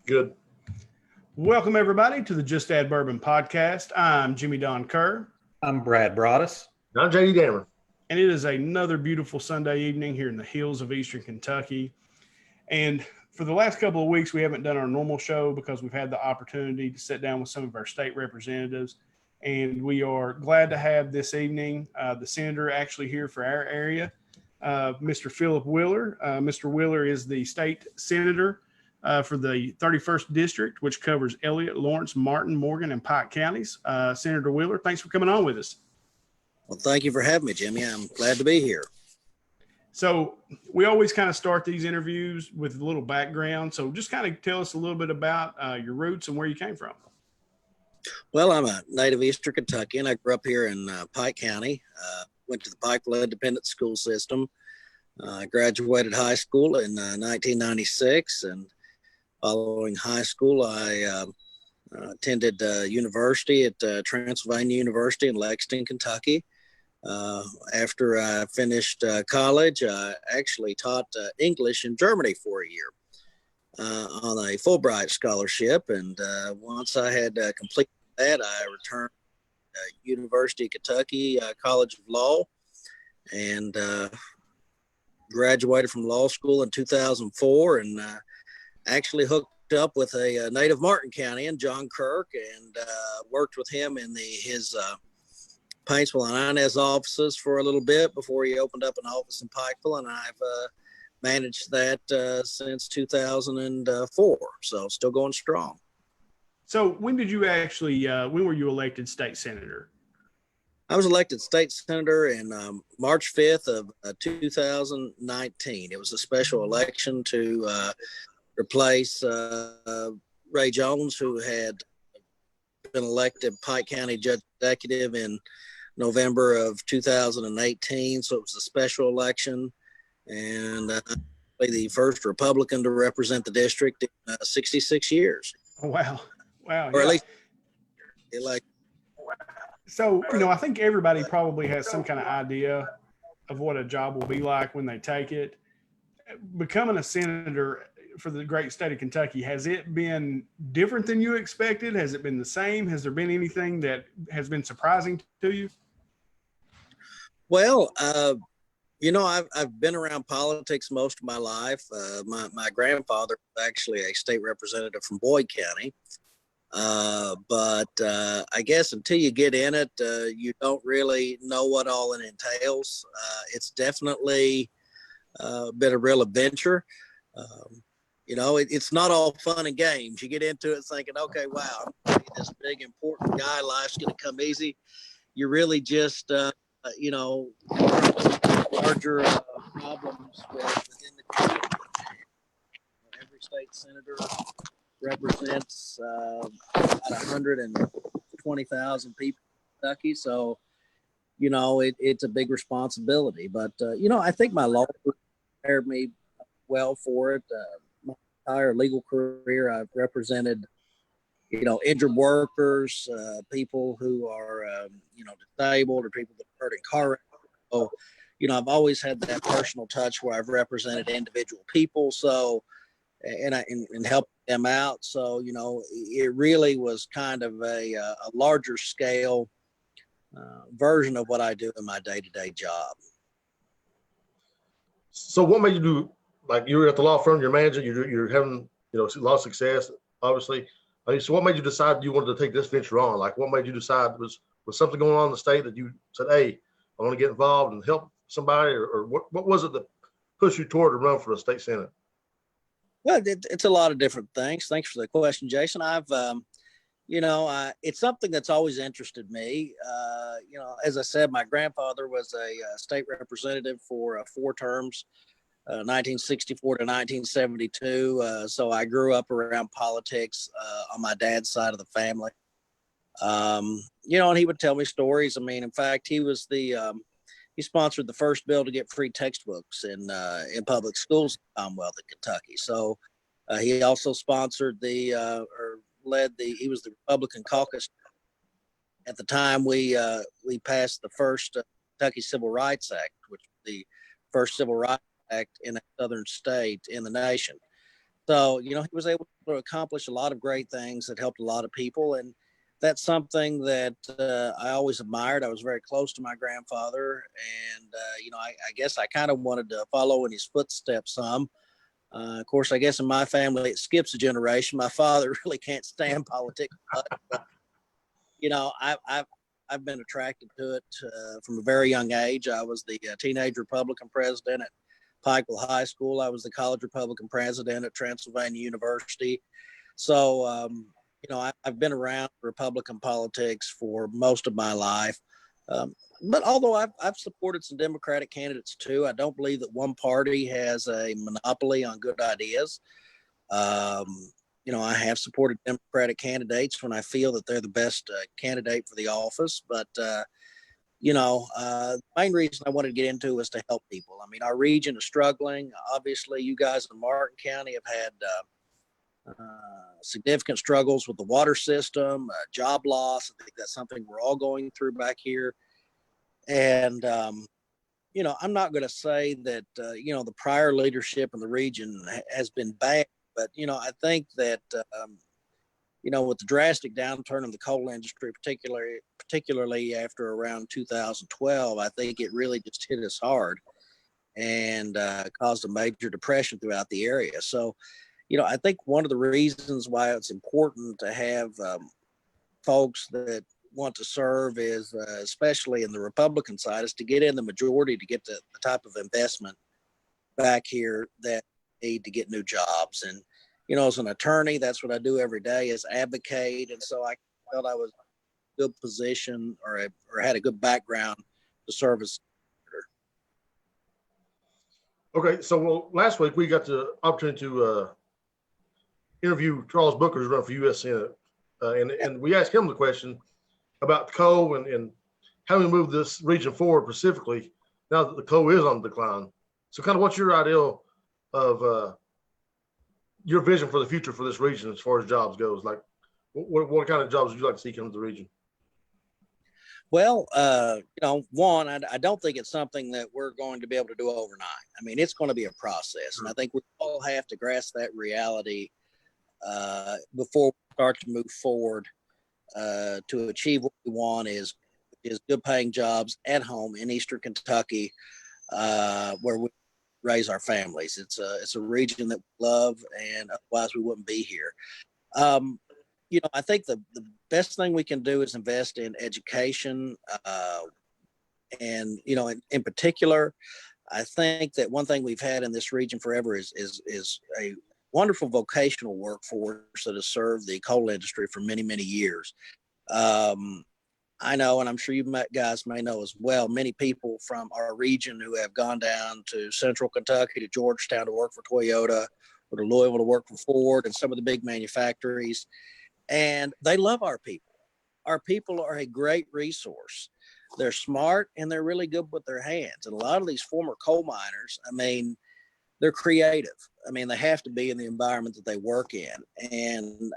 Good. Welcome, everybody, to the Just Add Bourbon podcast. I'm Jimmy Don Kerr. I'm Brad Broaddus. I'm JD Gamer. And it is another beautiful Sunday evening here in the hills of Eastern Kentucky. And for the last couple of weeks, we haven't done our normal show because we've had the opportunity to sit down with some of our state representatives. And we are glad to have this evening the senator actually here for our area, Mr. Phillip Wheeler. Mr. Wheeler is the state senator for the 31st District, which covers Elliott, Lawrence, Martin, Morgan, and Pike counties. Senator Wheeler, thanks for coming on with us. Well, thank you for having me, Jimmy. I'm glad to be here. So we always kind of start these interviews with a little background. So just kind of tell us a little bit about your roots and where you came from. Well, I'm a native Eastern Kentuckian. I grew up here in Pike County, went to the Pikeville Independent School System. I graduated high school in 1996, and following high school, I attended university at Transylvania University in Lexington, Kentucky. After I finished college, I actually taught English in Germany for a year on a Fulbright scholarship. And once I had completed that, I returned to University of Kentucky College of Law and graduated from law school in 2004 and actually hooked up with a native Martin County, John Kirk, and worked with him in his Paintsville and Inez offices for a little bit before he opened up an office in Pikeville, and I've managed that since 2004. So still going strong. So when did you actually, when were you elected state senator? I was elected state senator in March 5th of 2019. It was a special election to replace Ray Jones, who had been elected Pike County Judge Executive in November of 2018. So it was a special election, and the first Republican to represent the district in 66 years. Oh, wow. Wow. Or yeah. at least like. So, I think everybody probably has some kind of idea of what a job will be like when they take it. Becoming a senator for the great state of Kentucky, has it been different than you expected? Has it been the same? Has there been anything that has been surprising to you? Well, I've been around politics most of my life. My grandfather was actually a state representative from Boyd County. But I guess until you get in it, you don't really know what all it entails. It's definitely been a real adventure. It's not all fun and games. You get into it thinking, okay, wow, I'm gonna be this big, important guy. Life's going to come easy. You're really just, larger problems within the community. Every state senator represents about 120,000 people in Kentucky. So, it's a big responsibility. But, I think my law prepared me well for it. My entire legal career, I've represented, injured workers, people who are, disabled, or people that are hurt in car wrecks. So, I've always had that personal touch where I've represented individual people. So, and help them out. So, it really was kind of a larger scale version of what I do in my day-to-day job. So what made you do, like you were at the law firm, you're managing, you're having, a lot of success, obviously. So what made you decide you wanted to take this venture on? Like what made you decide was something going on in the state that you said, hey, I want to get involved and help somebody, or what was it that pushed you toward to run for the state senate? Well, it's a lot of different things. Thanks for the question, Jason. I've, it's something that's always interested me. As I said, my grandfather was a state representative for 4 terms, 1964 to 1972. So I grew up around politics on my dad's side of the family. And he would tell me stories. I mean, in fact, he was he sponsored the first bill to get free textbooks in public schools in the Commonwealth of Kentucky. So he also sponsored he was the Republican caucus. At the time, we passed the first Kentucky Civil Rights Act, which was the first civil rights act in a southern state in the nation. So, he was able to accomplish a lot of great things that helped a lot of people. And that's something that I always admired. I was very close to my grandfather. And, I guess I kind of wanted to follow in his footsteps some. Of course, I guess in my family, it skips a generation. My father really can't stand politics. But, I've been attracted to it from a very young age. I was the teenage Republican president at Pikeville High School. I was the college Republican president at Transylvania University. So, I've been around Republican politics for most of my life. But although I've supported some Democratic candidates too, I don't believe that one party has a monopoly on good ideas. I have supported Democratic candidates when I feel that they're the best candidate for the office. But, the main reason I wanted to get into was to help people. I mean, our region is struggling. Obviously, you guys in Martin County have had significant struggles with the water system, job loss. I think that's something we're all going through back here. And, I'm not going to say that, the prior leadership in the region has been bad. But, I think that, with the drastic downturn in the coal industry, particularly after around 2012, I think it really just hit us hard and caused a major depression throughout the area. So, I think one of the reasons why it's important to have folks that want to serve is, especially in the Republican side, is to get in the majority to get the type of investment back here that need to get new jobs. And, as an attorney, that's what I do every day is advocate. And so I felt I was in a good position or had a good background to serve as senator. Okay, so last week we got the opportunity to interview Charles Booker, who's running for U.S. Senate, and we asked him the question about coal and how we move this region forward specifically now that the coal is on the decline. So kind of what's your ideal of your vision for the future for this region as far as jobs goes? Like what kind of jobs would you like to see come to the region? Well, one, I don't think it's something that we're going to be able to do overnight. I mean, it's going to be a process. And I think we all have to grasp that reality before we start to move forward to achieve what we want is good paying jobs at home in Eastern Kentucky, where we raise our families. It's a region that we love, and otherwise we wouldn't be here. I think the best thing we can do is invest in education. And, in particular, I think that one thing we've had in this region forever is a wonderful vocational workforce that has served the coal industry for many, many years. I know, and I'm sure you guys may know as well, many people from our region who have gone down to Central Kentucky, to Georgetown to work for Toyota, or to Louisville to work for Ford and some of the big manufactories. And they love our people. Our people are a great resource. They're smart and they're really good with their hands. And a lot of these former coal miners, I mean, they're creative. I mean, they have to be in the environment that they work in. And,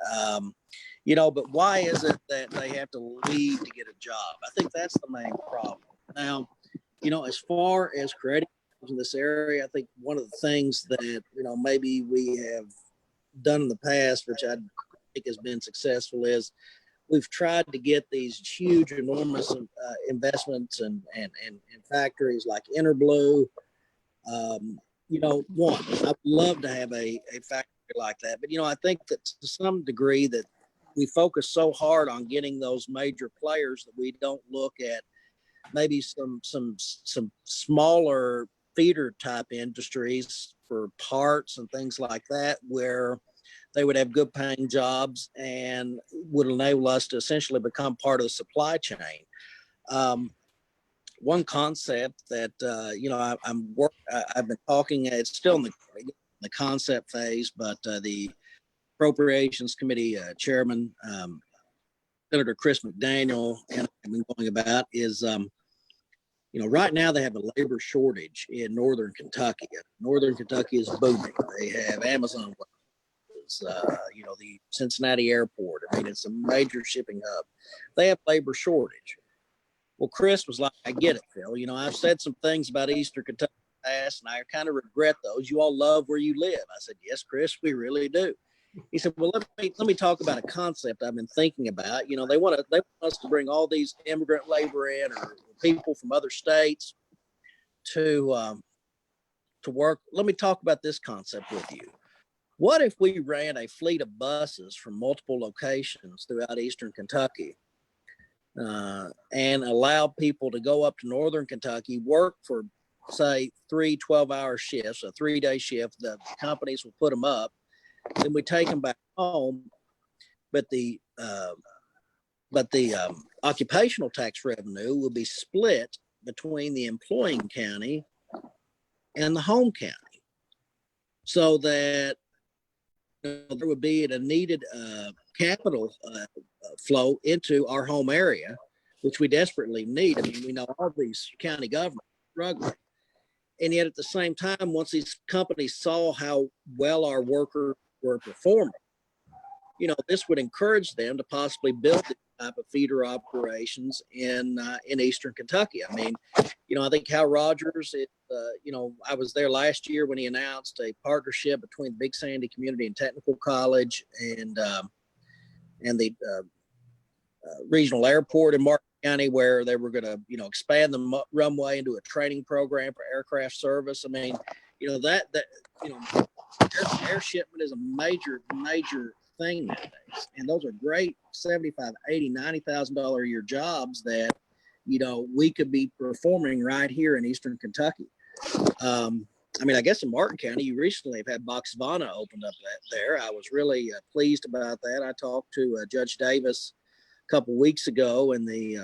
but why is it that they have to leave to get a job? I think that's the main problem. Now, as far as creating in this area, I think one of the things that, maybe we have done in the past, which I think has been successful, is we've tried to get these huge, enormous investments and factories like Interblue. One, I'd love to have a factory like that, but I think that to some degree that we focus so hard on getting those major players that we don't look at maybe some smaller feeder type industries for parts and things like that, where they would have good paying jobs and would enable us to essentially become part of the supply chain. One concept that, I've been talking, it's still in the concept phase, but the Appropriations Committee Chairman, Senator Chris McDaniel, and I've been going about is, right now they have a labor shortage in Northern Kentucky. Northern Kentucky is booming. They have Amazon, the Cincinnati airport. I mean, it's a major shipping hub. They have labor shortage. Well, Chris was like, I get it, Phil. I've said some things about Eastern Kentucky. past, and I kind of regret those. You all love where you live. I said, yes, Chris, we really do. He said, well, let me talk about a concept I've been thinking about. You know, they want us to bring all these immigrant labor in, or people from other states to work. Let me talk about this concept with you. What if we ran a fleet of buses from multiple locations throughout Eastern Kentucky and allowed people to go up to Northern Kentucky, work for, say, 3 12-hour shifts, a 3-day shift. The companies will put them up. Then we take them back home, but the occupational tax revenue will be split between the employing county and the home county, so that there would be a needed capital flow into our home area, which we desperately need. I mean, we know all these county governments are struggling. And yet at the same time, once these companies saw how well our workers were performing, you know, this would encourage them to possibly build this type of feeder operations in Eastern Kentucky. I mean, you know, I think Hal Rogers, you know, I was there last year when he announced a partnership between Big Sandy Community and Technical College and the regional airport in Martin County, where they were going to, you know, expand the runway into a training program for aircraft service. I mean, you know, that you know, air shipment is a major thing nowadays, and those are great $75,000, $80,000, $90,000 a year jobs that, you know, we could be performing right here in Eastern Kentucky. I mean, I guess in Martin County, you recently have had Boxvana opened up there. I was really pleased about that. I talked to Judge Davis a couple of weeks ago, and the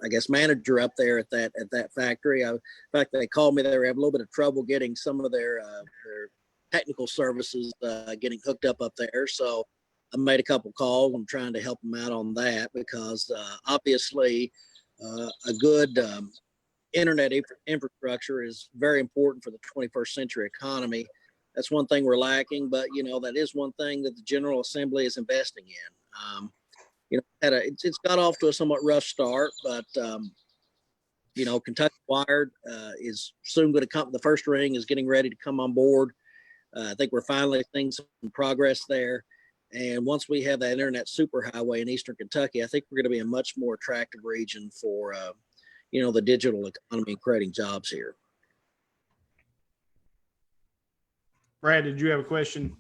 I guess manager up there at that factory. In fact, they called me. They were having a little bit of trouble getting some of their technical services getting hooked up there. So I made a couple calls. I'm trying to help them out on that, because obviously a good internet infrastructure is very important for the 21st century economy. That's one thing we're lacking, but, you know, that is one thing that the General Assembly is investing in. You know, it's got off to a somewhat rough start, but, you know, Kentucky Wired is soon going to come. The first ring is getting ready to come on board. I think we're finally seeing some progress there. And once we have that internet superhighway in Eastern Kentucky, I think we're going to be a much more attractive region for, you know, the digital economy and creating jobs here. Brad, did you have a question?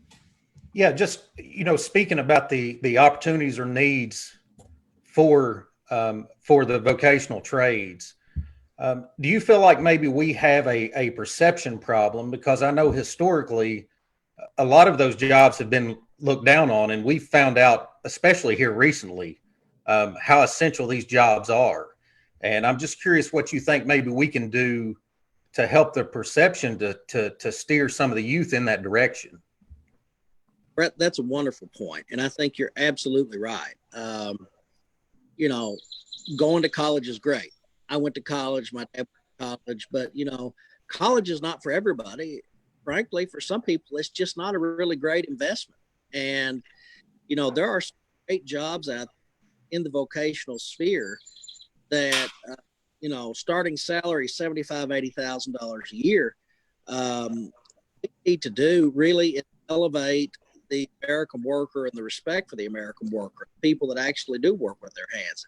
Yeah, just, you know, speaking about the opportunities or needs for the vocational trades, do you feel like maybe we have a perception problem? Because I know historically a lot of those jobs have been looked down on, and we found out, especially here recently, how essential these jobs are. And I'm just curious what you think maybe we can do to help the perception to steer some of the youth in that direction. Brett, that's a wonderful point, and I think you're absolutely right. You know, going to college is great. I went to college, my dad went to college, but, you know, college is not for everybody. Frankly, for some people, it's just not a really great investment. And, you know, there are great jobs out in the vocational sphere that, you know, starting salary $75,000, $80,000 a year. What we need to do really is elevate the American worker and the respect for the American worker, people that actually do work with their hands.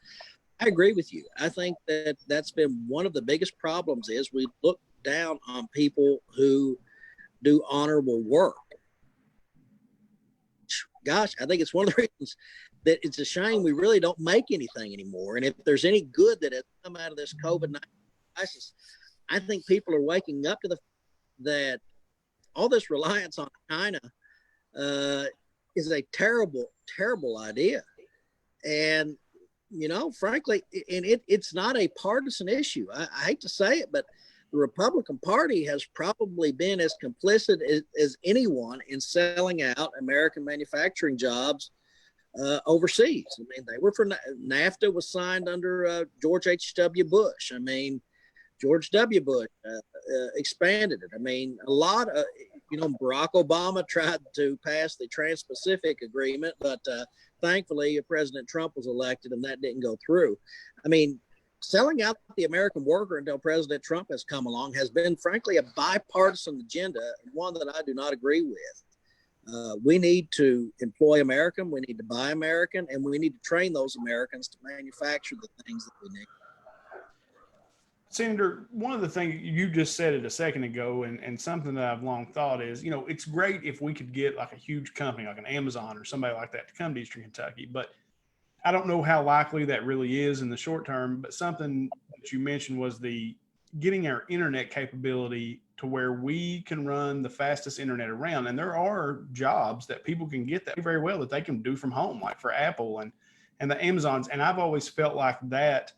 I agree with you. I think that that's been one of the biggest problems is we look down on people who do honorable work. Gosh, I think it's one of the reasons that it's a shame we really don't make anything anymore. And if there's any good that has come out of this COVID-19 crisis, I think people are waking up to that all this reliance on China is a terrible, terrible idea. And, you know, frankly, and it's not a partisan issue. I hate to say it, but the Republican Party has probably been as complicit as anyone in selling out American manufacturing jobs overseas. I mean, they were for NAFTA was signed under George H.W. Bush. I mean, George W. Bush expanded it. I mean, a lot of, you know, Barack Obama tried to pass the Trans-Pacific Agreement, but thankfully President Trump was elected and that didn't go through. I mean, selling out the American worker until President Trump has come along has been, frankly, a bipartisan agenda, one that I do not agree with. We need to employ American, we need to buy American, and we need to train those Americans to manufacture the things that we need. Senator, one of the things you just said it a second ago, and something that I've long thought is, it's great if we could get like a huge company like an Amazon or somebody like that to come to Eastern Kentucky, but I don't know how likely that really is in the short term. But something that you mentioned was the getting our internet capability to where we can run the fastest internet around. And there are jobs that people can get that very well that they can do from home, like for Apple and the Amazons. And I've always felt like that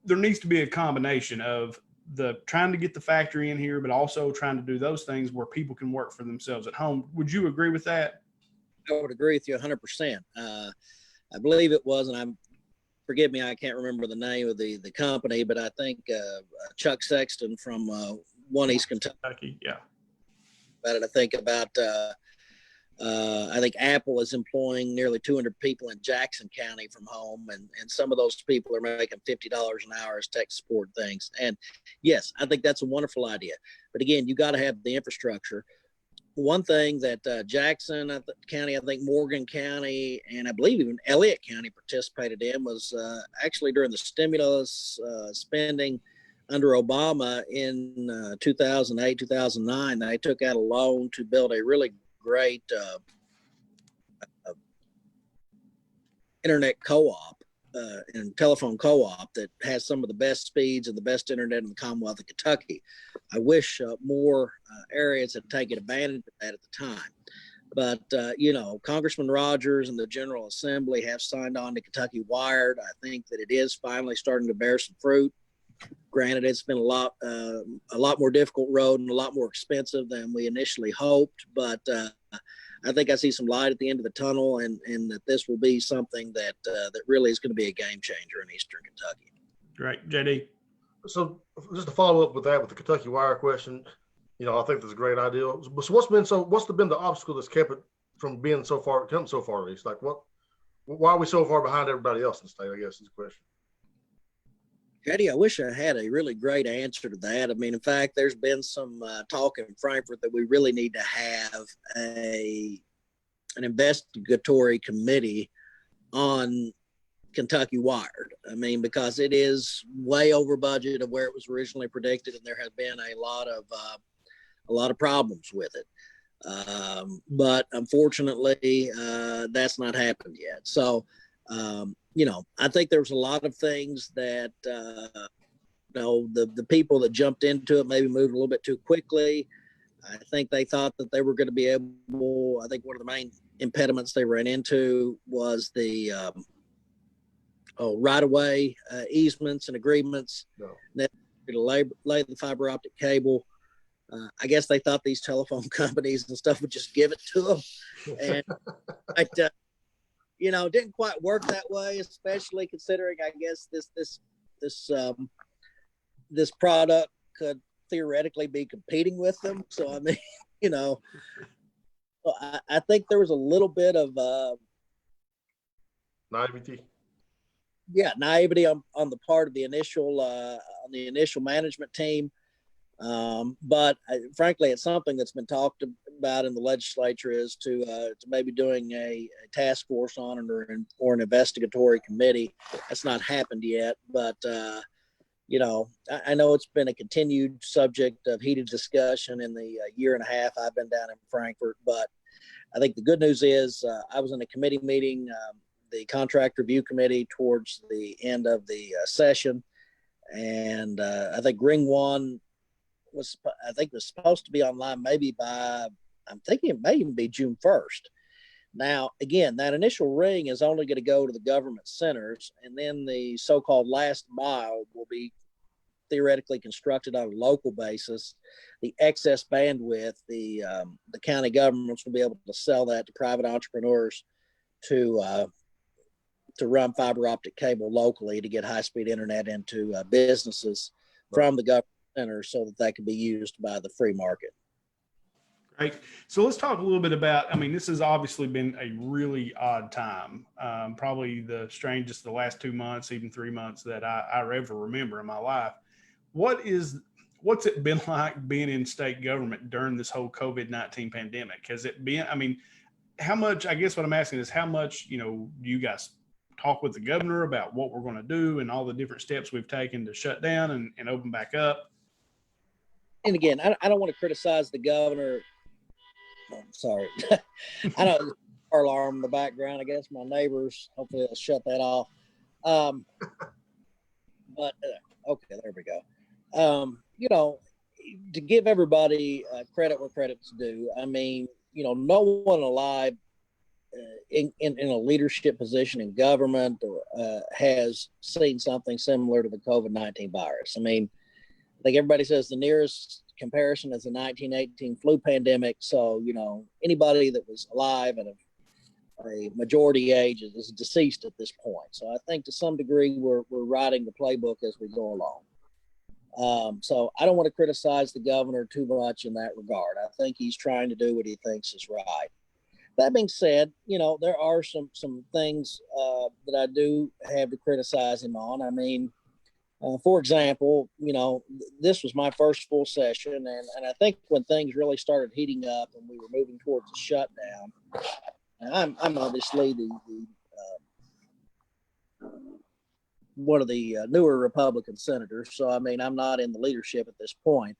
there needs to be a combination of the trying to get the factory in here, but also trying to do those things where people can work for themselves at home. Would you agree with that? I would agree with you 100%. I believe it was, and forgive me, I can't remember the name of the company, but I think Chuck Sexton from One East Kentucky. Yeah. About it, I think about I think Apple is employing nearly 200 people in Jackson County from home, and some of those people are making $50 an hour as tech support things. And yes, I think that's a wonderful idea. But again, you got to have the infrastructure. One thing that Jackson County, I think Morgan County, and I believe even Elliott County participated in was actually during the stimulus spending under Obama in 2008, 2009, they took out a loan to build a really great internet co-op and telephone co-op that has some of the best speeds and the best internet in the Commonwealth of Kentucky. I wish more areas had taken advantage of that at the time. But, Congressman Rogers and the General Assembly have signed on to Kentucky Wired. I think that it is finally starting to bear some fruit. Granted, it's been a lot more difficult road and a lot more expensive than we initially hoped. But I think I see some light at the end of the tunnel, and that this will be something that really is going to be a game changer in Eastern Kentucky. Great, JD. So just to follow up with that, with the Kentucky Wire question, I think that's a great idea. So what's been the obstacle that's kept it from being come so far at least? Like why are we so far behind everybody else in the state, I guess is the question. Eddie, I wish I had a really great answer to that. I mean, in fact, there's been some talk in Frankfort that we really need to have an investigatory committee on Kentucky Wired. I mean, because it is way over budget of where it was originally predicted, and there has been a lot of problems with it. But unfortunately, that's not happened yet. So, I think there's a lot of things that, the people that jumped into it maybe moved a little bit too quickly. I think they thought that they were going to be able, I think one of the main impediments they ran into was the right-of-way easements and agreements that to lay the fiber optic cable. I guess they thought these telephone companies and stuff would just give it to them. And it didn't quite work that way, especially considering, I guess, this product could theoretically be competing with them. So, I mean, I think there was a little bit of naivety. Yeah, naivety on the part of the initial management team. But frankly, it's something that's been talked about in the legislature is to maybe doing a task force on it or an investigatory committee. That's not happened yet, but I know it's been a continued subject of heated discussion in the year and a half I've been down in Frankfort. But I think the good news is I was in a committee meeting, the contract review committee, towards the end of the session, and I think Ring 1 was supposed to be online maybe by, I'm thinking it may even be June 1st. Now, again, that initial ring is only going to go to the government centers, and then the so-called last mile will be theoretically constructed on a local basis. The excess bandwidth, the county governments will be able to sell that to private entrepreneurs to run fiber optic cable locally to get high-speed internet into businesses from the government center so that can be used by the free market. Right. So let's talk a little bit about, I mean, this has obviously been a really odd time. Probably the strangest the last 2 months, even 3 months that I ever remember in my life. What's it been like being in state government during this whole COVID-19 pandemic? Has it been, I mean, how much, I guess what I'm asking is how much, you guys talk with the governor about what we're going to do and all the different steps we've taken to shut down and open back up? And again, I don't want to criticize the governor. I'm sorry. I know car alarm in the background. I guess my neighbors, hopefully they'll shut that off. But okay, there we go. To give everybody credit where credit's due, I mean, no one alive in a leadership position in government has seen something similar to the COVID-19 virus. I mean, I think everybody says the nearest comparison is the 1918 flu pandemic. So, anybody that was alive at a majority age is deceased at this point. So I think to some degree we're writing the playbook as we go along. So I don't want to criticize the governor too much in that regard. I think he's trying to do what he thinks is right. That being said, there are some things that I do have to criticize him on. I mean, for example, this was my first full session, and I think when things really started heating up and we were moving towards a shutdown, and I'm obviously the one of the newer Republican senators, so I mean I'm not in the leadership at this point.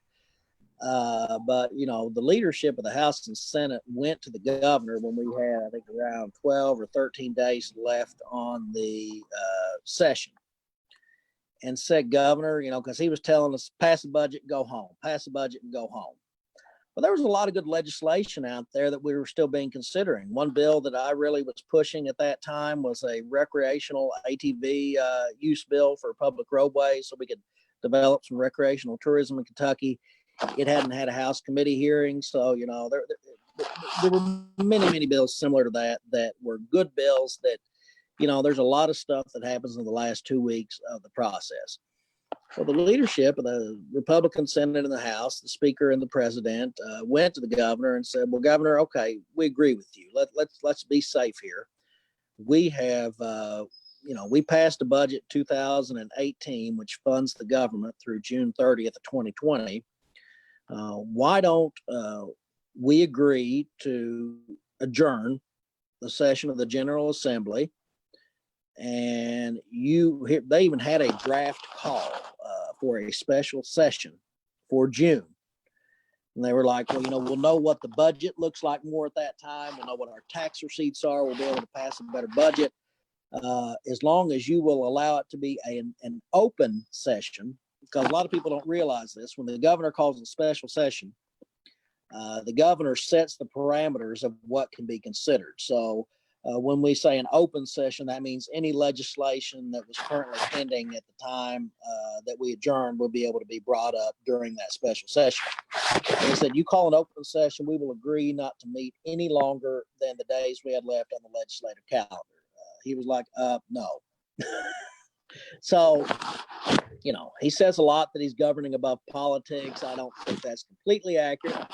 But the leadership of the House and Senate went to the governor when we had, I think, around 12 or 13 days left on the session, and said, Governor, because he was telling us, pass the budget, go home, pass the budget and go home. But there was a lot of good legislation out there that we were still being considering. One bill that I really was pushing at that time was a recreational ATV use bill for public roadways so we could develop some recreational tourism in Kentucky. It hadn't had a House committee hearing. So, there were many, many bills similar to that were good bills that, there's a lot of stuff that happens in the last 2 weeks of the process. Well, the leadership of the Republican Senate and the House, the Speaker and the President, went to the governor and said, "Well, Governor, okay, we agree with you. Let's be safe here. We have, we passed a budget 2018, which funds the government through June 30th of 2020. Why don't we agree to adjourn the session of the General Assembly?" And they even had a draft call for a special session for June. And they were like, well, we'll know what the budget looks like more at that time. We'll know what our tax receipts are. We'll be able to pass a better budget. As long as you will allow it to be an open session, because a lot of people don't realize this. When the governor calls a special session, the governor sets the parameters of what can be considered. So when we say an open session, that means any legislation that was currently pending at the time that we adjourned will be able to be brought up during that special session. And he said, you call an open session, we will agree not to meet any longer than the days we had left on the legislative calendar. He was like, no. So, he says a lot that he's governing above politics. I don't think that's completely accurate.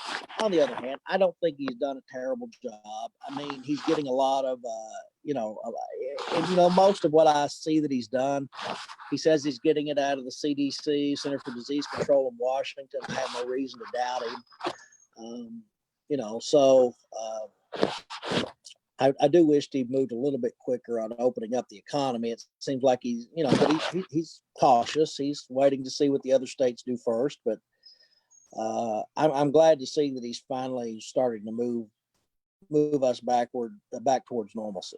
On the other hand, I don't think he's done a terrible job. I mean, he's getting a lot of, most of what I see that he's done, he says he's getting it out of the CDC, Center for Disease Control in Washington. I have no reason to doubt him. I do wish he moved a little bit quicker on opening up the economy. It seems like he's, but he's cautious. He's waiting to see what the other states do first. But I'm glad to see that he's finally starting to move us back towards normalcy.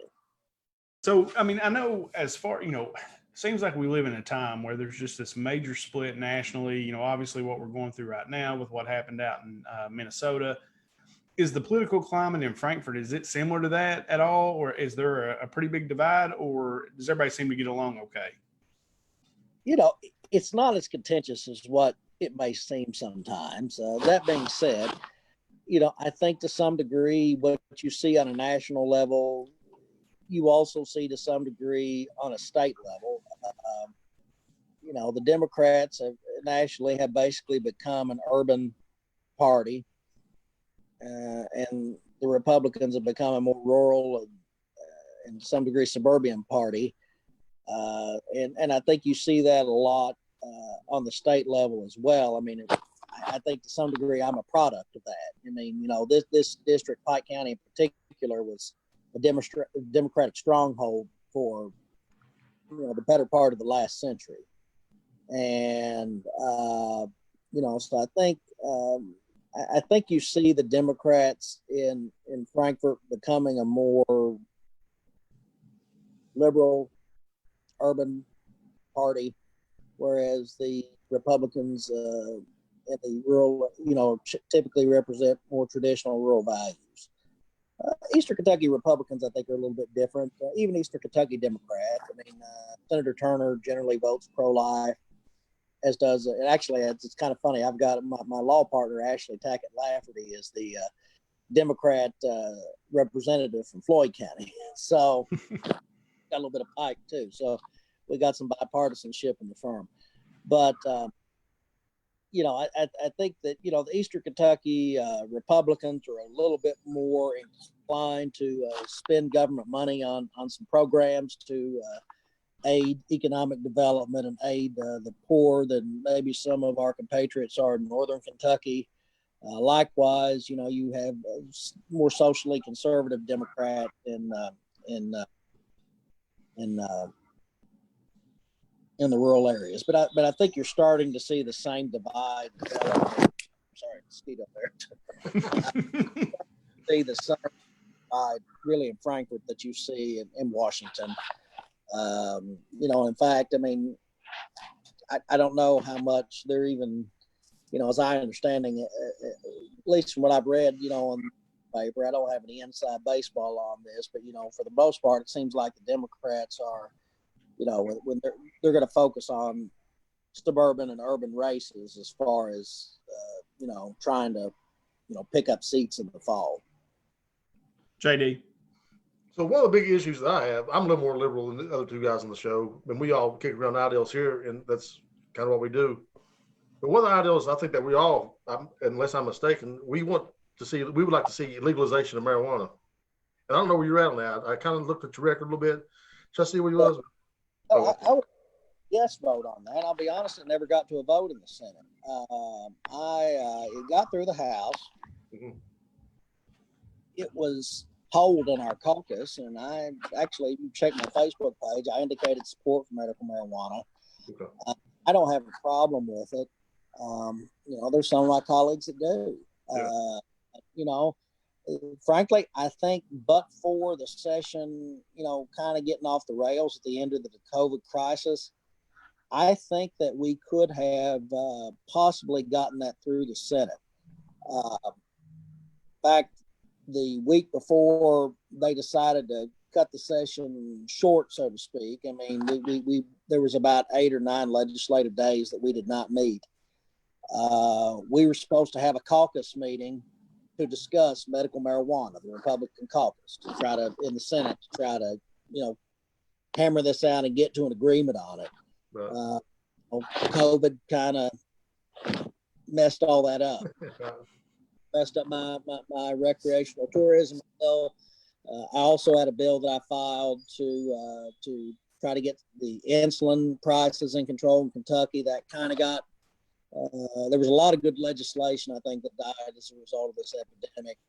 So, I mean, I know as far, seems like we live in a time where there's just this major split nationally. Obviously what we're going through right now with what happened out in Minnesota. Is the political climate in Frankfort, is it similar to that at all? Or is there a pretty big divide, or does everybody seem to get along okay? It's not as contentious as what it may seem sometimes. That being said, I think to some degree what you see on a national level, you also see to some degree on a state level. The Democrats nationally have basically become an urban party. and the Republicans have become a more rural and to some degree suburban party. And I think you see that a lot on the state level as well. I mean, I think to some degree I'm a product of that. I mean, you know, this district, Pike County in particular, was a Democratic stronghold for, you know, the better part of the last century. And, you know, so I think you see the Democrats in Frankfort becoming a more liberal urban party, whereas the Republicans in the rural, you know, typically represent more traditional rural values. Eastern Kentucky Republicans, I think, are a little bit different. Even Eastern Kentucky Democrats. I mean, Senator Turner generally votes pro-life, as does, and actually, it's kind of funny. I've got my law partner, Ashley Tackett Lafferty, is the Democrat representative from Floyd County. So, got a little bit of Pike, too. So, we got some bipartisanship in the firm. But, you know, I think that, you know, the Eastern Kentucky Republicans are a little bit more inclined to spend government money on some programs to aid economic development and aid the poor than maybe some of our compatriots are in Northern Kentucky. Likewise, you know, you have more socially conservative Democrat in the rural areas, but I think you're starting to see the same divide. Sorry, mosquito there. See the same divide really in Frankfort that you see in Washington. You know, in fact, I mean, I don't know how much they're even, you know, as I understanding, at least from what I've read, you know, on the paper, I don't have any inside baseball on this, but, you know, for the most part, it seems like the Democrats are, you know, when they're going to focus on suburban and urban races as far as, you know, trying to, you know, pick up seats in the fall. JD. So one of the big issues that I have, I'm a little more liberal than the other two guys on the show, and we all kick around ideals here, and that's kind of what we do. But one of the ideals I think that we all, unless I'm mistaken, we would like to see legalization of marijuana. And I don't know where you're at on that. I kind of looked at your record a little bit. Should I see where you was? I would yes vote on that. I'll be honest, it never got to a vote in the Senate. It got through the House. Mm-hmm. It was polled in our caucus, and I actually checked my Facebook page. I indicated support for medical marijuana. Okay. I don't have a problem with it. You know, there's some of my colleagues that do. Yeah. You know, frankly, I think but for the session, you know, kind of getting off the rails at the end of the COVID crisis, I think that we could have possibly gotten that through the Senate. In fact, the week before they decided to cut the session short, so to speak, I mean, we there was about 8 or 9 legislative days that we did not meet. We were supposed to have a caucus meeting to discuss medical marijuana, the Republican caucus, to try to, in the Senate, to try to, you know, hammer this out and get to an agreement on it. Right. COVID kind of messed all that up. Messed up my recreational tourism bill. I also had a bill that I filed to try to get the insulin prices in control in Kentucky. That kind of got, there was a lot of good legislation, I think, that died as a result of this epidemic.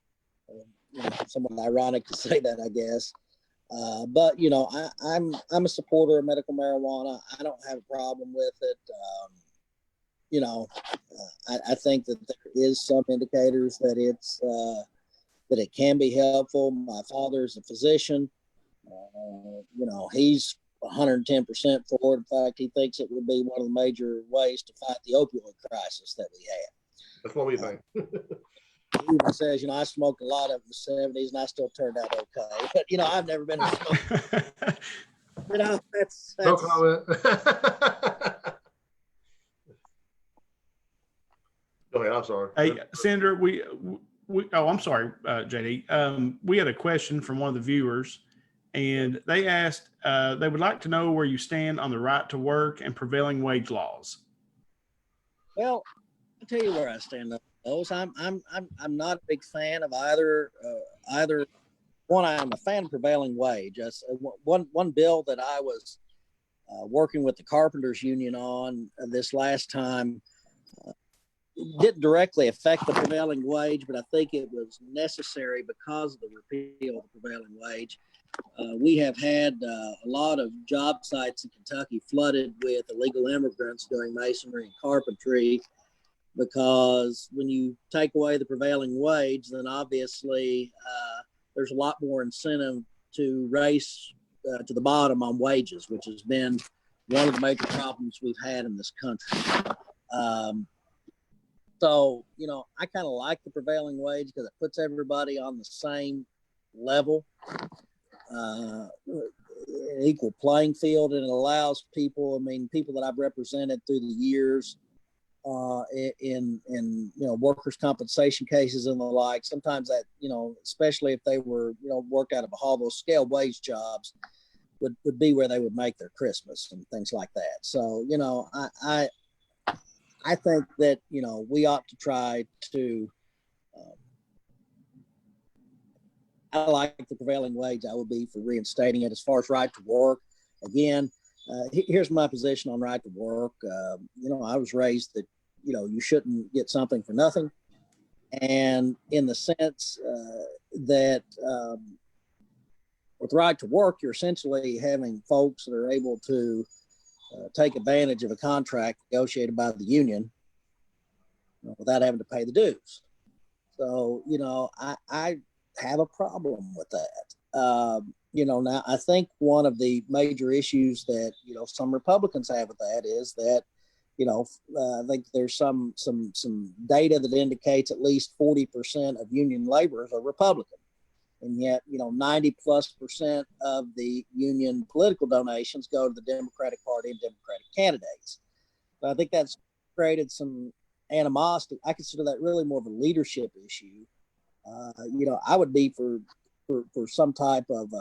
You know, somewhat ironic to say that, I guess. But, you know, I'm a supporter of medical marijuana. I don't have a problem with it. You know, I think that there is some indicators that it's that it can be helpful. My father is a physician. You know, he's 110% for it. In fact, he thinks it would be one of the major ways to fight the opioid crisis that we have. That's what we think. He even says, you know, I smoked a lot of the 70s and I still turned out okay. But, you know, I've never been a smoker. You know, that's no comment. Go ahead. I'm sorry. Hey, Senator, I'm sorry, JD. We had a question from one of the viewers, and they asked, they would like to know where you stand on the right to work and prevailing wage laws. Well, I'll tell you where I stand those. I'm not a big fan of either. One, I'm a fan of prevailing wage. One bill that I was working with the carpenters union on this last time didn't directly affect the prevailing wage, but I think it was necessary because of the repeal of the prevailing wage. We have had a lot of job sites in Kentucky flooded with illegal immigrants doing masonry and carpentry, because when you take away the prevailing wage, then obviously there's a lot more incentive to race to the bottom on wages, which has been one of the major problems we've had in this country. So, I kind of like the prevailing wage because it puts everybody on the same level, equal playing field, and it allows people, people that I've represented through the years in workers' compensation cases and the like. Sometimes that, especially if they were, work out of all those scale wage jobs, would be where they would make their Christmas and things like that. So, I think that, we ought to try to, I like the prevailing wage. I would be for reinstating it. As far as right to work, again, here's my position on right to work. I was raised that, you shouldn't get something for nothing. And in the sense that with right to work, you're essentially having folks that are able to take advantage of a contract negotiated by the union without having to pay the dues. So, I have a problem with that. Now I think one of the major issues that, some Republicans have with that is that, I think there's some data that indicates at least 40% of union laborers are Republican. And yet, 90+% of the union political donations go to the Democratic Party and Democratic candidates. So I think that's created some animosity. I consider that really more of a leadership issue. I would be for some type of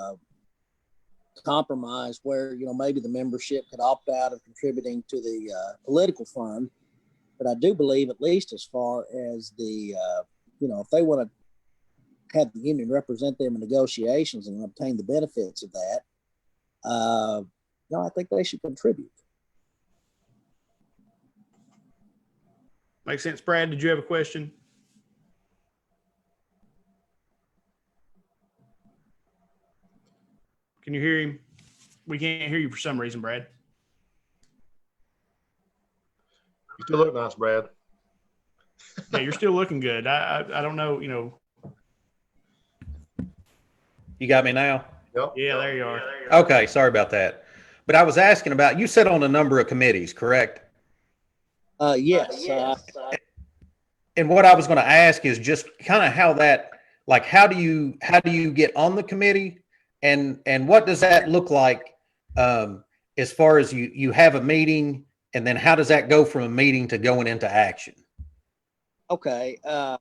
compromise where, maybe the membership could opt out of contributing to the political fund. But I do believe, at least as far as the, if they want to have the union represent them in negotiations and obtain the benefits of that, I think they should contribute. Makes sense. Brad, did you have a question? Can you hear him? We can't hear you for some reason, Brad. You still look nice, Brad. Yeah, you're still looking good. I don't know, You got me now? Yep. Yeah, there you are. Okay, sorry about that. But I was asking about, you sit on a number of committees, correct? Yes. And what I was going to ask is just kind of how that, like, how do you get on the committee, and what does that look like as far as you have a meeting, and then how does that go from a meeting to going into action? Okay. Like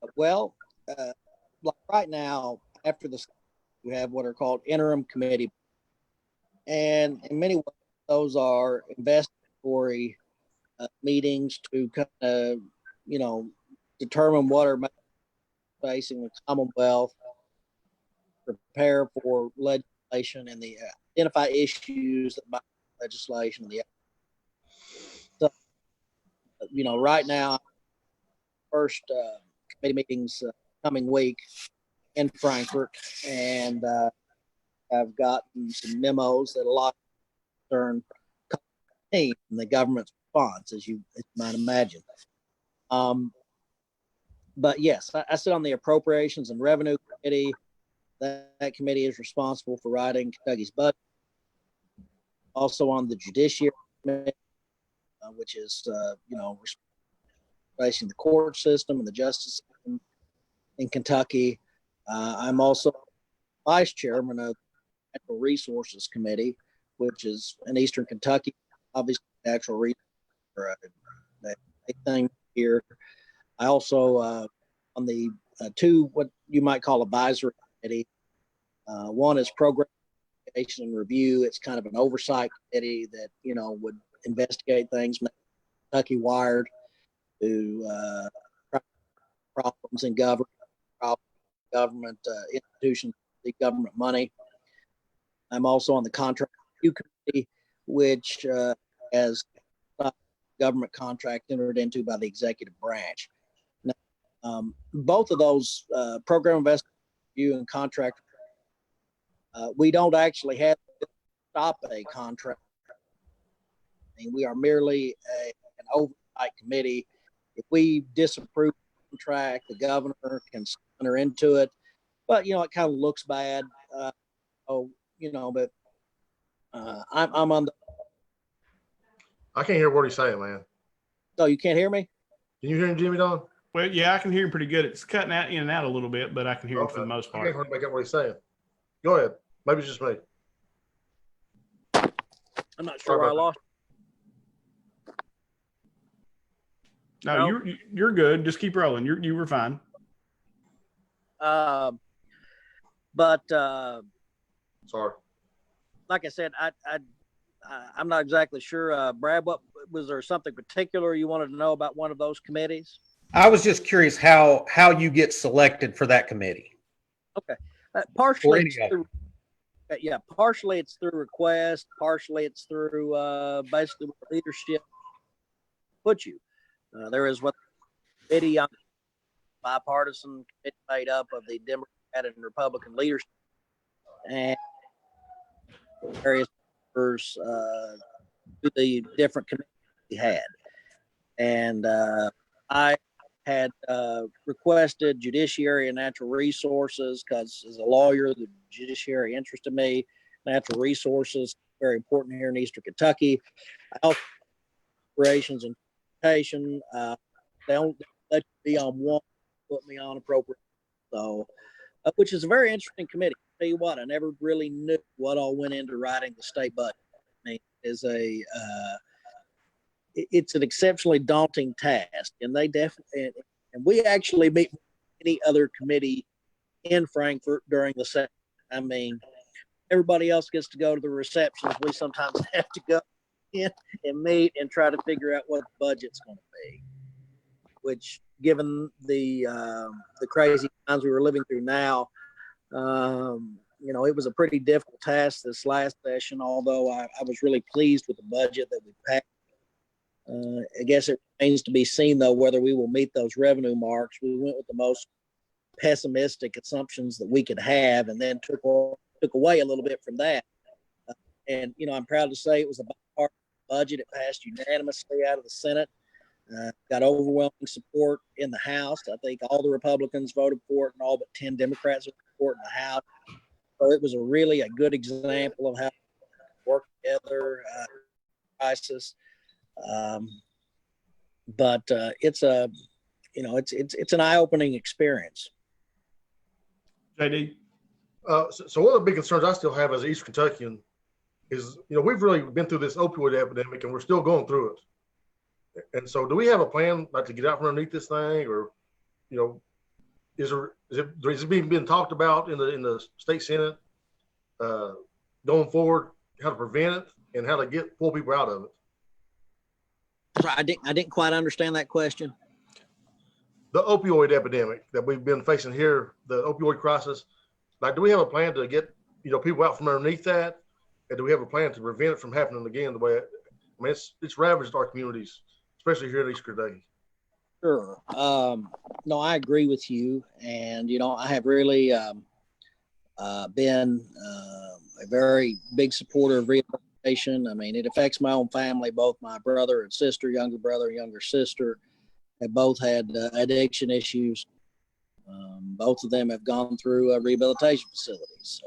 right now, after this, we have what are called interim committee, and in many ways, those are investigatory meetings to kind of, determine what are facing the Commonwealth, prepare for legislation, and identify issues that might be legislation. So, right now, first committee meetings coming week in Frankfurt, and I've gotten some memos that a lot concern and the government's response, as you might imagine. But yes, I sit on the Appropriations and Revenue Committee. That committee is responsible for writing Kentucky's budget. Also on the Judiciary Committee, which is, facing the court system and the justice system in Kentucky. I'm also vice chairman of the Natural Resources Committee, which is in Eastern Kentucky. Obviously, natural resources that thing here. I also on the two what you might call advisory committee. One is program investigation and review. It's kind of an oversight committee that would investigate things. Kentucky Wired to problems in government institutions, the government money. I'm also on the contract review committee, which has government contract entered into by the executive branch. Now, both of those program investment review and contract, we don't actually have to stop a contract. I mean, we are merely an oversight committee. If we disapprove the contract, the governor can enter into it. But it kind of looks bad. But I'm on the. I can't hear what he's saying, man. Oh, you can't hear me? Can you hear him, Jimmy Don? Well, yeah, I can hear him pretty good. It's cutting out in and out a little bit, but I can hear him for the most I part. can't hardly make out what he's saying. Go ahead. Maybe it's just me. I'm not sure where I lost. No, you're good. Just keep rolling. You were fine. Sorry. Like I said, I'm not exactly sure. Brad, what was there something particular you wanted to know about one of those committees? I was just curious how you get selected for that committee. Okay, partially it's through request. Partially it's through basically what leadership put you. There is what committee, bipartisan committee made up of the Democrat and Republican leadership, and various members to the different committees we had. And I had requested Judiciary and Natural Resources because as a lawyer, the judiciary interested me. Natural Resources, very important here in Eastern Kentucky. Health operations and education, they don't let you be on one, put me on appropriate. So, which is a very interesting committee. Tell you what, I never really knew what all went into writing the state budget. I mean, it's an exceptionally daunting task, and they definitely, and we actually meet any other committee in Frankfort during the session. I mean, everybody else gets to go to the receptions. We sometimes have to go in and meet and try to figure out what the budget's going to be, which given the crazy times we were living through now, it was a pretty difficult task this last session, although I was really pleased with the budget that we passed. I guess it remains to be seen, though, whether we will meet those revenue marks. We went with the most pessimistic assumptions that we could have and then took away a little bit from that. I'm proud to say it was a bipartisan budget. It passed unanimously out of the Senate. Got overwhelming support in the House. I think all the Republicans voted for it and all but 10 Democrats voted for it in the House. So it was really a good example of how to work together, crisis. But it's an eye-opening experience. JD? So one of the big concerns I still have as an East Kentuckian is, we've really been through this opioid epidemic and we're still going through it. And so do we have a plan like to get out from underneath this thing, or, is it being talked about in the state Senate going forward, how to prevent it and how to pull people out of it? I didn't quite understand that question. The opioid epidemic that we've been facing here, the opioid crisis, like, do we have a plan to get, people out from underneath that? And do we have a plan to prevent it from happening again it's ravaged our communities, especially here in East Kentucky. Sure. No, I agree with you. And, I have really been a very big supporter of rehabilitation. I mean, it affects my own family. Both my brother and sister, younger brother and younger sister, have both had addiction issues. Both of them have gone through rehabilitation facilities.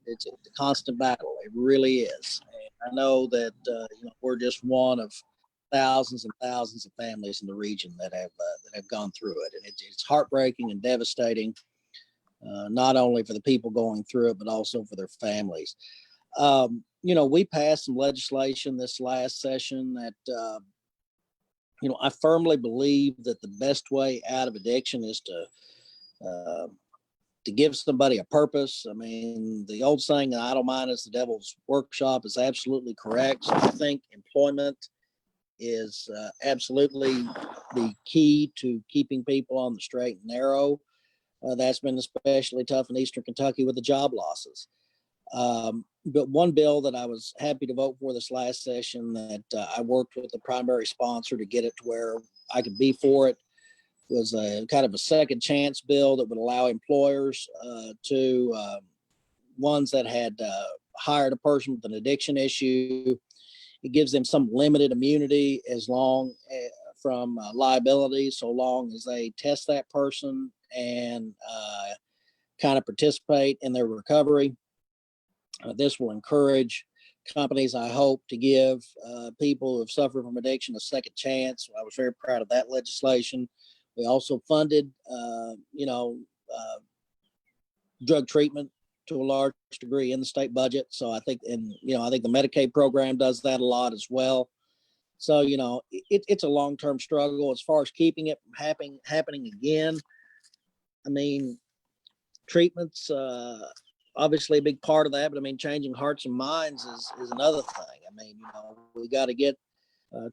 It's a constant battle. It really is. And I know that we're just one of thousands and thousands of families in the region that have gone through it, and it's heartbreaking and devastating, not only for the people going through it, but also for their families. We passed some legislation this last session that I firmly believe that the best way out of addiction is to give somebody a purpose. I mean, the old saying, "An idle mind is the devil's workshop," is absolutely correct. So I think employment is absolutely the key to keeping people on the straight and narrow. That's been especially tough in Eastern Kentucky with the job losses. But one bill that I was happy to vote for this last session that I worked with the primary sponsor to get it to where I could be for it was a kind of a second chance bill that would allow employers to ones that had hired a person with an addiction issue. It gives them some limited immunity as long from liability, so long as they test that person and kind of participate in their recovery. This will encourage companies, I hope, to give people who have suffered from addiction a second chance. I was very proud of that legislation. We also funded, drug treatment to a large degree in the state budget. So I think, I think the Medicaid program does that a lot as well. So, it's a long-term struggle as far as keeping it from happening again. I mean, treatments, obviously a big part of that, but I mean, changing hearts and minds is another thing. I mean, we got to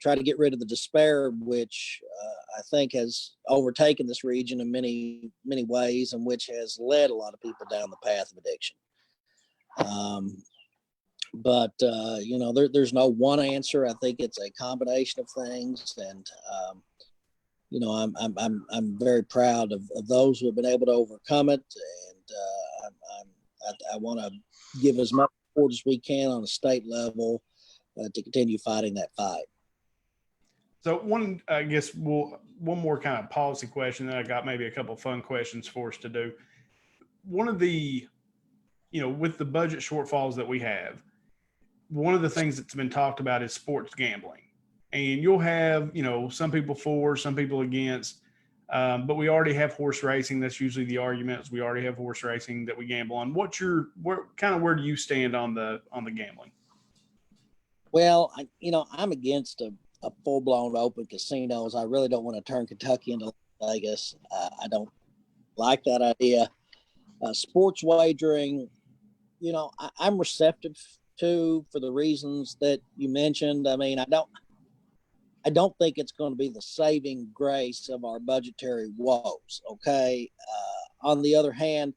try to get rid of the despair, which I think has overtaken this region in many, many ways, and which has led a lot of people down the path of addiction. There's no one answer. I think it's a combination of things, and I'm very proud of those who have been able to overcome it, and I want to give as much support as we can on a state level to continue fighting that fight. So one more kind of policy question, then I got maybe a couple of fun questions for us to do. One of the, with the budget shortfalls that we have, one of the things that's been talked about is sports gambling. And you'll have, some people for, some people against, but we already have horse racing. That's usually the argument is we already have horse racing that we gamble on. Where do you stand on the gambling? Well, I'm against a full-blown open casinos. I really don't want to turn Kentucky into Vegas. I don't like that idea. Sports wagering, I'm receptive to for the reasons that you mentioned. I mean, I don't think it's going to be the saving grace of our budgetary woes. Okay. On the other hand,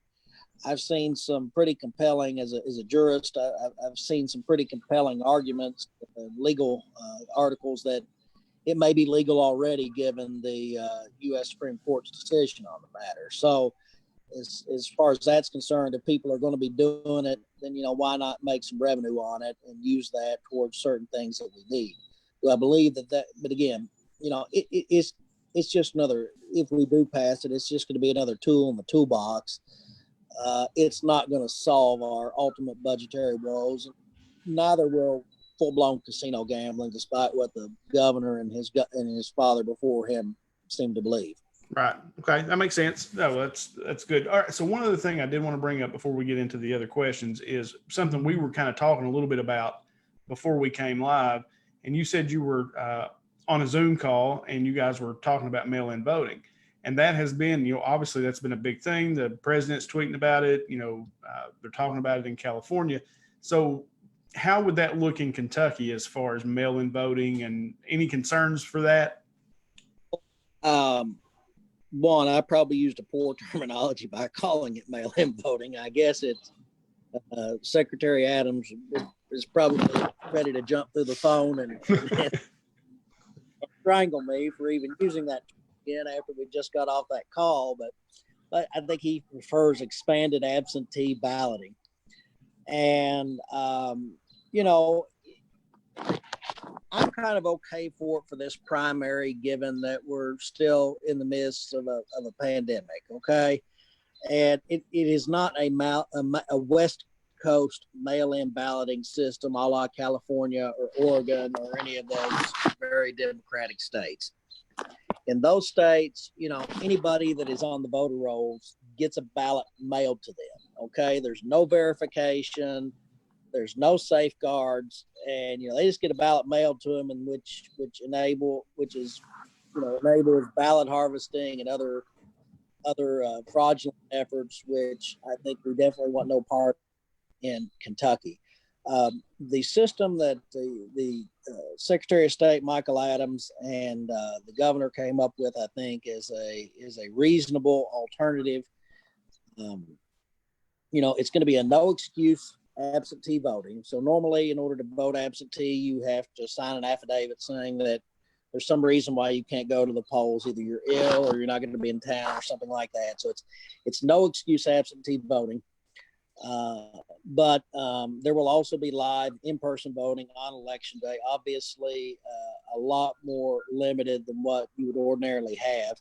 I've seen some pretty compelling, as a jurist, I've seen some pretty compelling arguments, legal articles that it may be legal already given the U.S. Supreme Court's decision on the matter. So as far as that's concerned, if people are going to be doing it, then, why not make some revenue on it and use that towards certain things that we need? Do I believe that, but again, it's just another, if we do pass it, it's just going to be another tool in the toolbox. It's not going to solve our ultimate budgetary woes. Neither will full-blown casino gambling, despite what the governor and his father before him seem to believe. Right. Okay. That makes sense. No, that's good. All right. So one other thing I did want to bring up before we get into the other questions is something we were kind of talking a little bit about before we came live. And you said you were on a Zoom call and you guys were talking about mail-in voting. And that has been, obviously that's been a big thing. The president's tweeting about it. They're talking about it in California. So how would that look in Kentucky as far as mail-in voting, and any concerns for that? One, I probably used a poor terminology by calling it mail-in voting. I guess it's Secretary Adams is probably ready to jump through the phone and strangle me for even using that again after we just got off that call. But I think he prefers expanded absentee balloting. And, I'm kind of okay for this primary, given that we're still in the midst of a pandemic. Okay. And it is not a West Coast mail-in balloting system a la California or Oregon or any of those very democratic states. In those states, anybody that is on the voter rolls gets a ballot mailed to them. Okay. There's no verification. There's no safeguards, and they just get a ballot mailed to them, and which enables ballot harvesting and other fraudulent efforts, which I think we definitely want no part in Kentucky. The system that the Secretary of State Michael Adams and the governor came up with, I think, is a reasonable alternative. It's going to be a no excuse absentee voting. So normally, in order to vote absentee, you have to sign an affidavit saying that there's some reason why you can't go to the polls. Either you're ill or you're not going to be in town or something like that. So it's no excuse absentee voting. But there will also be live in-person voting on election day. Obviously, a lot more limited than what you would ordinarily have.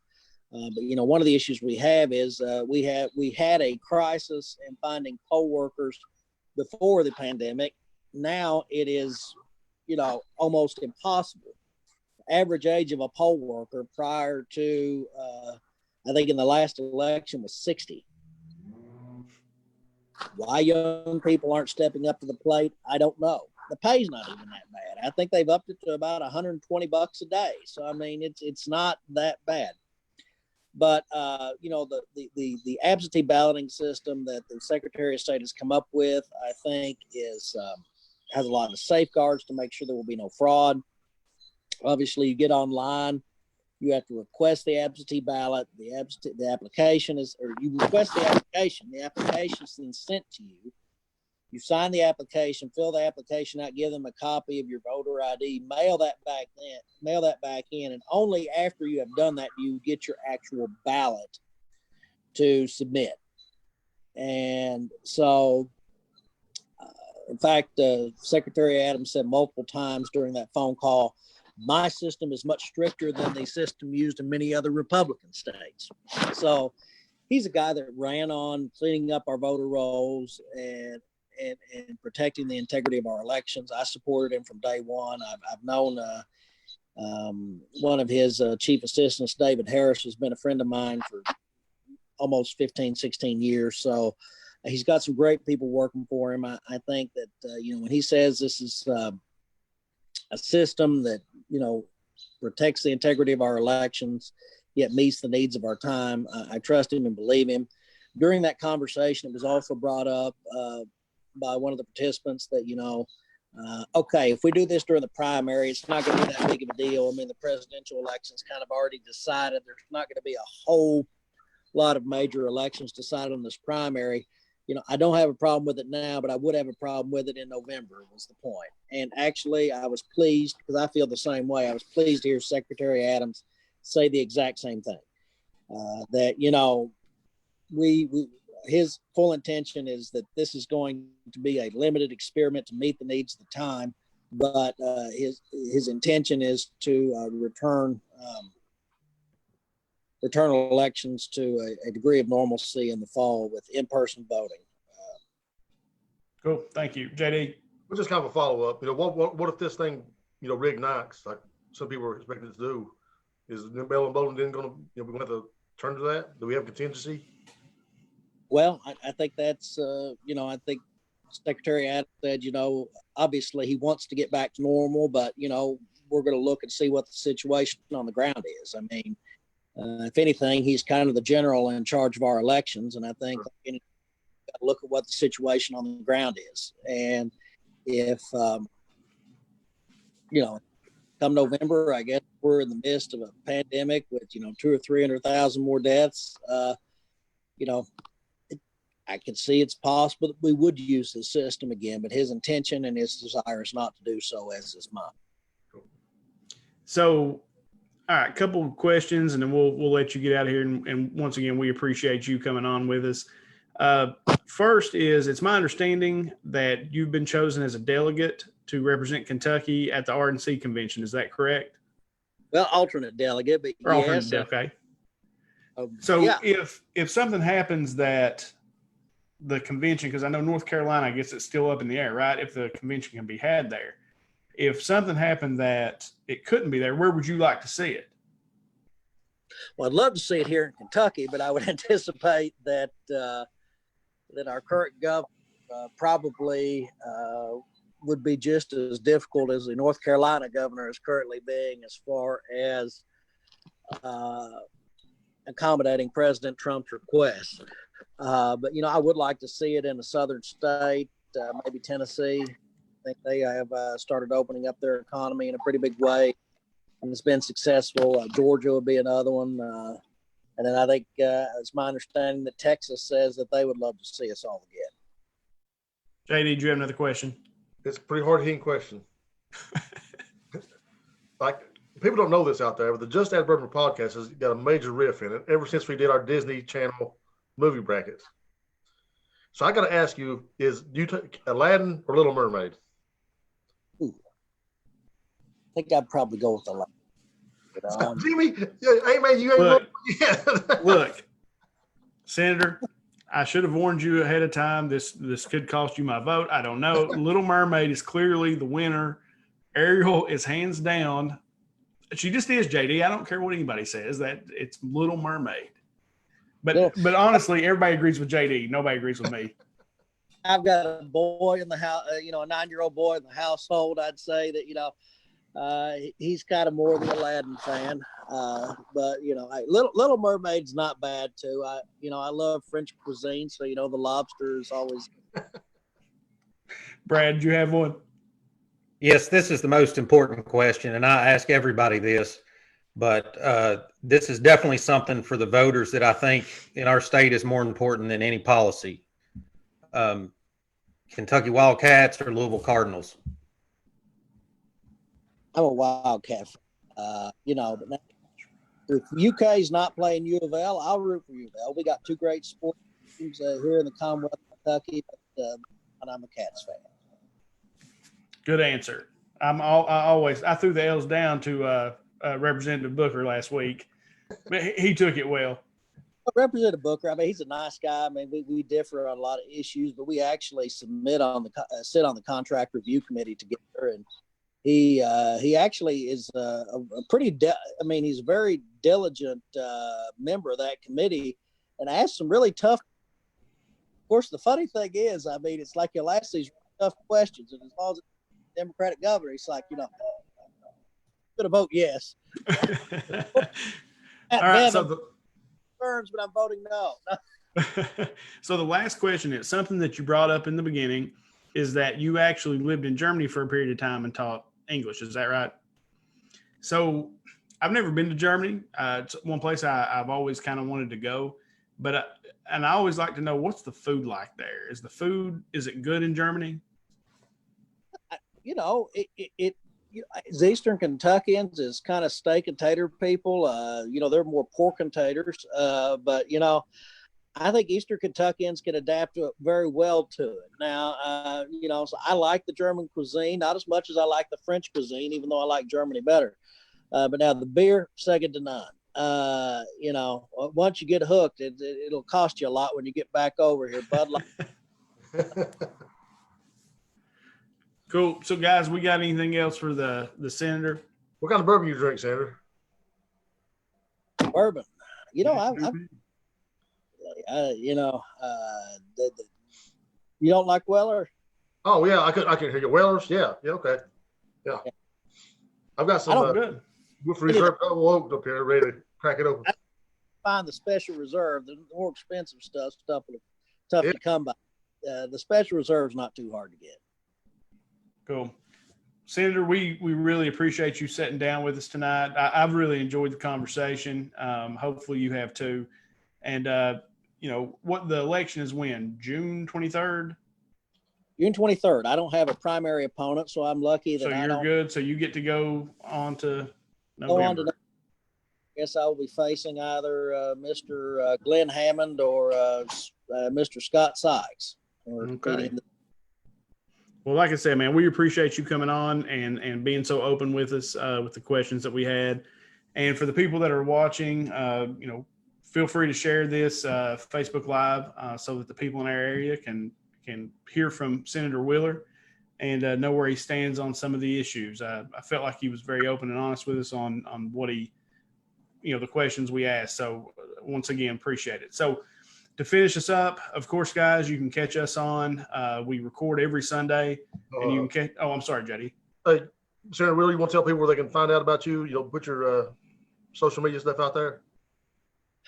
But one of the issues we have is we had a crisis in finding poll workers before the pandemic. Now it is, almost impossible. Average age of a poll worker prior to, I think in the last election was 60. Why young people aren't stepping up to the plate, I don't know. The pay's not even that bad. I think they've upped it to about $120 a day. So I mean, it's not that bad. But the absentee balloting system that the Secretary of State has come up with, I think, has a lot of safeguards to make sure there will be no fraud. Obviously, you get online. You have to request the absentee ballot. The application is, or you request the application. The application is then sent to you. You sign the application, fill the application out, give them a copy of your voter ID, mail that back in, and only after you have done that do you get your actual ballot to submit. And so, in fact, Secretary Adams said multiple times during that phone call, my system is much stricter than the system used in many other Republican states. So he's a guy that ran on cleaning up our voter rolls and protecting the integrity of our elections. I supported him from day one. I've known one of his chief assistants, David Harris, has been a friend of mine for almost 15, 16 years. So he's got some great people working for him. I think that, when he says this is a system that, protects the integrity of our elections, yet meets the needs of our time, I trust him and believe him. During that conversation, it was also brought up by one of the participants that, okay, if we do this during the primary, it's not going to be that big of a deal. I mean, the presidential election's kind of already decided. There's not going to be a whole lot of major elections decided on this primary. I don't have a problem with it now, but I would have a problem with it in November was the point. And actually, I was pleased because I feel the same way. I was pleased to hear Secretary Adams say the exact same thing, that, his full intention is that this is going to be a limited experiment to meet the needs of the time, but his intention is to return elections to a degree of normalcy in the fall with in-person voting. Cool. Thank you. JD. Well, just kind of a follow-up. What if this thing, reignites, like some people are expecting it to do? Is the mail-in voting then going to, we're going to have to turn to that? Do we have contingency? Well, I think that's, I think Secretary Adams said, obviously he wants to get back to normal, but, we're going to look and see what the situation on the ground is. I mean, if anything, he's kind of the general in charge of our elections. And I think got to look at what the situation on the ground is. And if, come November, I guess we're in the midst of a pandemic with, 200,000 or 300,000 more deaths. I can see it's possible that we would use the system again, but his intention and his desire is not to do so, as is mine. So, all right, a couple of questions, and then we'll let you get out of here. And once again, we appreciate you coming on with us. First is, it's my understanding that you've been chosen as a delegate to represent Kentucky at the RNC convention. Is that correct? Well, alternate delegate, but or yes. Okay. So yeah. If something happens that the convention, because I know North Carolina, I guess it's still up in the air, right? If the convention can be had there. If something happened that it couldn't be there, where would you like to see it? Well, I'd love to see it here in Kentucky, but I would anticipate that that our current governor probably would be just as difficult as the North Carolina governor is currently being, as far as accommodating President Trump's requests. But I would like to see it in a southern state, maybe Tennessee, I think they have started opening up their economy in a pretty big way, and it's been successful. Georgia would be another one. And then I think it's my understanding that Texas says that they would love to see us all again. JD, do you have another question? It's a pretty hard-hitting question. Like, people don't know this out there, but the Just Add Bourbon podcast has got a major riff in it ever since we did our Disney Channel movie brackets. So I got to ask you, do you take Aladdin or Little Mermaid? Ooh. I think I'd probably go with Aladdin. Jimmy, hey man, you ain't look, Senator, I should have warned you ahead of time. This could cost you my vote. I don't know. Little Mermaid is clearly the winner. Ariel is hands down. She just is, JD. I don't care what anybody says. That it's Little Mermaid. But honestly, everybody agrees with JD. Nobody agrees with me. I've got a boy in the house, a 9-year-old boy in the household. I'd say that he's kind of more the Aladdin fan. But Little Mermaid's not bad too. I love French cuisine, so the lobster is always. Brad, do you have one? Yes, this is the most important question, and I ask everybody this, but this is definitely something for the voters that I think in our state is more important than any policy. Kentucky Wildcats or Louisville Cardinals? I'm a Wildcat. But now, if UK's not playing U of L, I'll root for U of L. We got two great sports teams here in the Commonwealth of Kentucky, and I'm a Cats fan. Good answer. I threw the L's down to Representative Booker last week, but he took it well. Representative Booker, he's a nice guy. We differ on a lot of issues, but we actually sit on the contract review committee together, and he actually is a pretty. He's a very diligent member of that committee, and asked some really tough. Of course, the funny thing is, it's like you'll ask these tough questions, and as long as it's a Democratic governor, it's like going to vote yes. All right, but I'm voting no. So the last question is something that you brought up in the beginning, is that you actually lived in Germany for a period of time and taught English. Is that right? So I've never been to Germany. It's one place I've always kind of wanted to go, but and I always like to know, what's the food like there? Is it good in Germany? As Eastern Kentuckians is kind of steak and tater people. They're more pork and taters. But I think Eastern Kentuckians can adapt to it very well to it. Now, so I like the German cuisine, not as much as I like the French cuisine, even though I like Germany better. But now the beer, second to none. Once you get hooked, it'll cost you a lot when you get back over here. Bud Light. Cool. So, guys, we got anything else for the senator? What kind of bourbon you drink, Senator? Bourbon. You don't like Weller? Oh yeah, I can hear you. Wellers, yeah, okay, yeah. I've got some Wolf Reserve Double Oak up here, ready to crack it open. I find the Special Reserve, the more expensive stuff tough to come by. The Special Reserve is not too hard to get. Cool. Senator, we really appreciate you sitting down with us tonight. I've really enjoyed the conversation. Hopefully you have too. And, what the election is when? June 23rd? June 23rd. I don't have a primary opponent, so I'm lucky that you're good. So you get to go on to November. I guess I will be facing either Mr. Glenn Hammond or Mr. Scott Sykes. Okay. Well, like I said, man, we appreciate you coming on and being so open with us with the questions that we had. And for the people that are watching, feel free to share this Facebook Live so that the people in our area can hear from Senator Wheeler and know where he stands on some of the issues. I felt like he was very open and honest with us on what he, the questions we asked. So once again, appreciate it. So to finish us up, of course, guys, you can catch us on. We record every Sunday, and you can catch. Oh, I'm sorry, Jetty. Hey, Senator Wheeler, you want to tell people where they can find out about you? Put your social media stuff out there.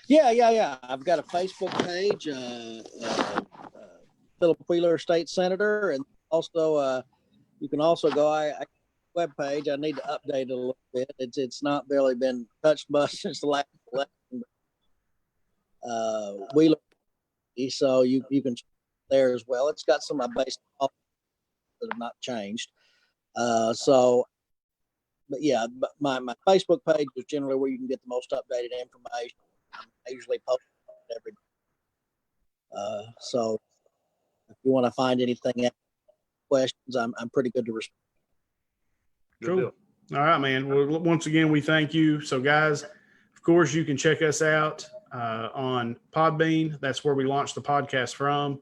Yeah. I've got a Facebook page, Phillip Wheeler, State Senator, and also You can also go, I webpage. I need to update it a little bit. It's not barely been touched much since the last election. Wheeler, so you can check there as well. It's got some of my basic that have not changed. But yeah, my Facebook page is generally where you can get the most updated information. I usually post every day. So if you want to find anything else, questions, I'm pretty good to respond. Cool. All right, man. Well, once again, we thank you. So guys, of course, you can check us out on Podbean. That's where we launched the podcast from.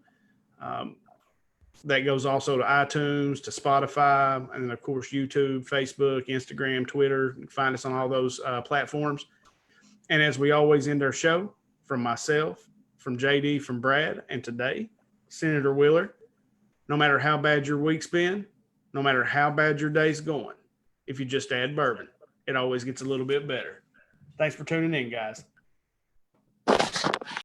That goes also to iTunes, to Spotify, and then of course YouTube, Facebook, Instagram, Twitter. You can find us on all those platforms. And as we always end our show, from myself, from JD, from Brad, and today, Senator Wheeler, no matter how bad your week's been, no matter how bad your day's going, if you just add bourbon, it always gets a little bit better. Thanks for tuning in, guys.